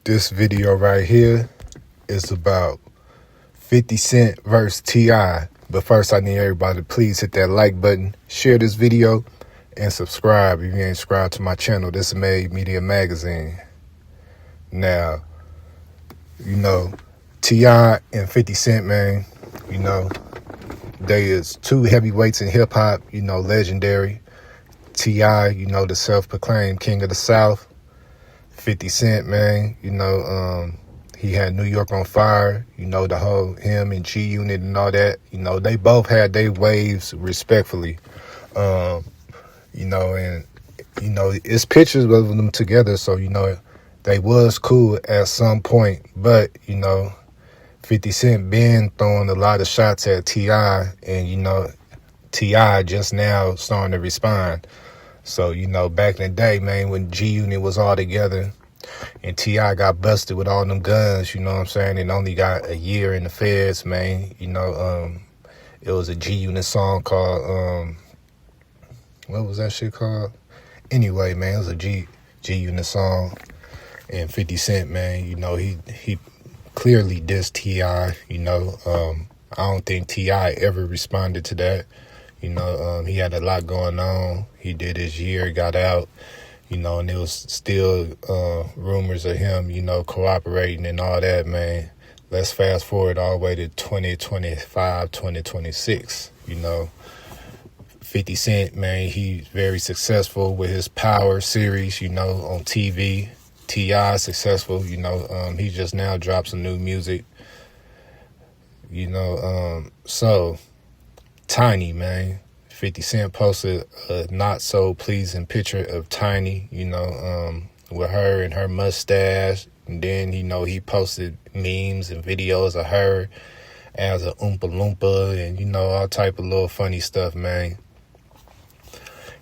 This video right here is about 50 Cent versus T.I. But first, I need everybody to please hit that like button, share this video, and subscribe if you ain't subscribed to my channel. This is Made Media Magazine. Now, T.I. and 50 Cent, man, they is two heavyweights in hip-hop, legendary. T.I., the self-proclaimed king of the South. 50 Cent, man, he had New York on fire, the whole him and G-Unit and all that. They both had their waves respectfully. And it's pictures of them together, so, they was cool at some point. But, 50 Cent been throwing a lot of shots at T.I., and, T.I. just now starting to respond. So, back in the day, man, when G-Unit was all together and T.I. got busted with all them guns, and only got a year in the feds, man, it was a G-Unit song called, what was that shit called? Anyway, man, it was a G-Unit song. And 50 Cent, man, he clearly dissed T.I., I don't think T.I. ever responded to that. He had a lot going on. He did his year, got out, and there was still rumors of him, cooperating and all that, man. Let's fast forward all the way to 2025, 2026, 50 Cent, man, he's very successful with his Power series, on TV. T.I. successful, he just now dropped some new music, so Tiny, man. 50 Cent posted a not so pleasing picture of Tiny, with her and her mustache. And then, he posted memes and videos of her as a Oompa Loompa and, all type of little funny stuff, man.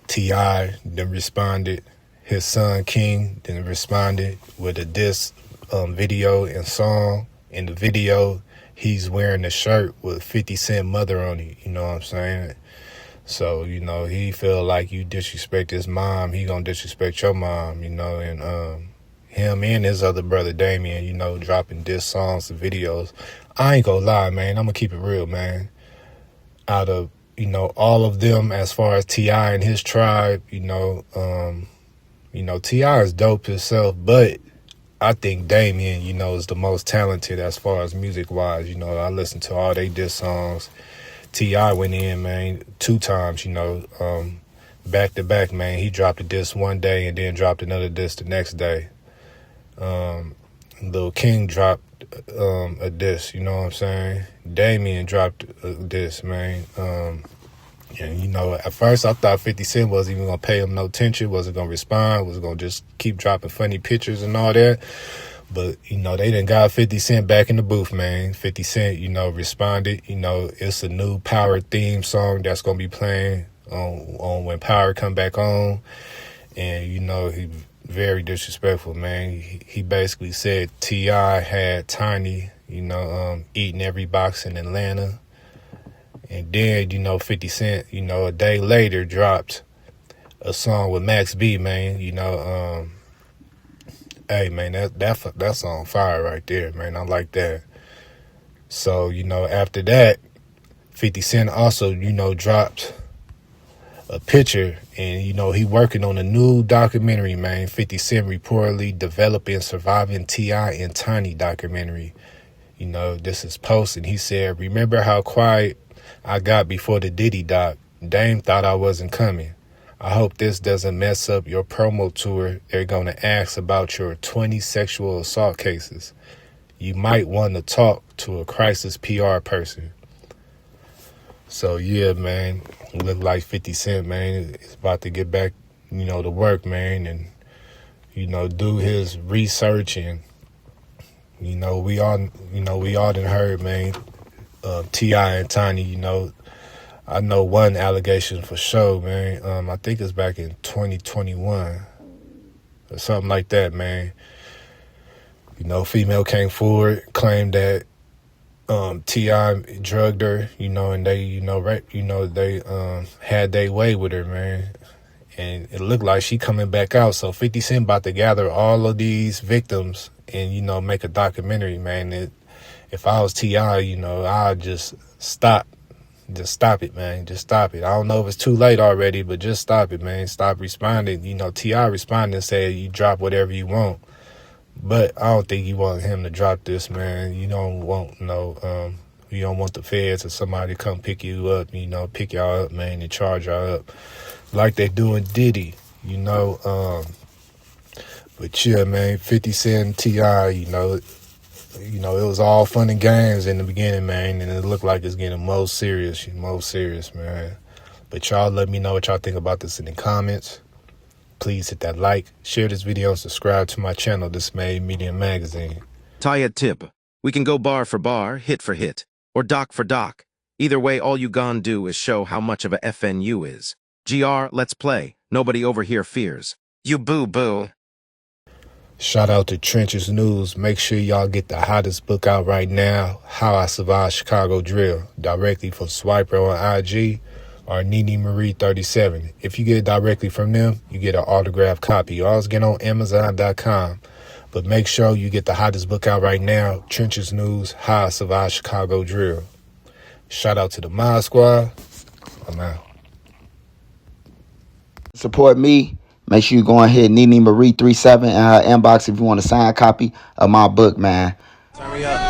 T.I. then responded. His son, King, then responded with a diss video and song. In the video, he's wearing a shirt with 50 Cent mother on it, you know what I'm saying? So, he feel like you disrespect his mom, he gonna disrespect your mom, and him and his other brother, Damien, dropping diss songs and videos. I ain't gonna lie, man, I'm gonna keep it real, man. Out of, all of them, as far as T.I. and his tribe, T.I. is dope himself, but I think Damien, is the most talented as far as music-wise. I listened to all they diss songs. T.I. went in, man, 2 times, back-to-back, man. He dropped a diss one day and then dropped another diss the next day. Lil King dropped a diss, you know what I'm saying? Damien dropped a diss, man. And, at first I thought 50 Cent wasn't even going to pay him no attention, wasn't going to respond, was going to just keep dropping funny pictures and all that. But, they done got 50 Cent back in the booth, man. 50 Cent, responded. It's a new Power theme song that's going to be playing on when Power come back on. And, he very disrespectful, man. He basically said T.I. had Tiny, eating every box in Atlanta. And then, 50 Cent, a day later dropped a song with Max B, man. Hey, man, that's on fire right there, man. I like that. So, after that, 50 Cent also, dropped a picture. And, he working on a new documentary, man. 50 Cent reportedly developing Surviving T.I. and Tiny documentary. This is posted. He said, "Remember how quiet I got before the Diddy doc? Dame thought I wasn't coming. I hope this doesn't mess up your promo tour. They're going to ask about your 20 sexual assault cases. You might want to talk to a crisis PR person." So, yeah, man, look like 50 Cent, man, is about to get back, to work, man, and, do his research. And, we all done heard, man, T.I. and Tiny, I know one allegation for sure, man. I think it's back in 2021 or something like that, man. Female came forward, claimed that T.I. drugged her, and they, they had their way with her, man. And it looked like she coming back out. So 50 Cent about to gather all of these victims and you know, make a documentary, man. If I was T.I., you know, I'd just stop. Just stop it, man. Just stop it. I don't know if it's too late already, but just stop it, man. Stop responding. You know, T.I. responded and said you drop whatever you want. But I don't think you want him to drop this, man. You don't want you don't want the feds or somebody to come pick you up, you know, pick y'all up, man, and charge y'all up like they doing Diddy, you know. But yeah, man, 50 Cent T.I., you know, it was all fun and games in the beginning, man, and it looked like it's getting more serious, man. But y'all let me know what y'all think about this in the comments. Please hit that like, share this video, and subscribe to my channel, Dismayed Media Magazine. Tie tip. We can go bar for bar, hit for hit, or doc for doc. Either way, all you gon' do is show how much of a FN you is. GR, let's play. Nobody over here fears. You boo-boo. Shout out to Trenches News. Make sure y'all get the hottest book out right now, How I Survived Chicago Drill, directly from Swiper on IG or Nene Marie 37. If you get it directly from them, you get an autographed copy. You always get on Amazon.com. But make sure you get the hottest book out right now, Trenches News, How I Survived Chicago Drill. Shout out to the Mod Squad. I'm out. Support me. Make sure you go and hit Nene Marie 37 in her inbox if you want a signed copy of my book, man. Hurry up.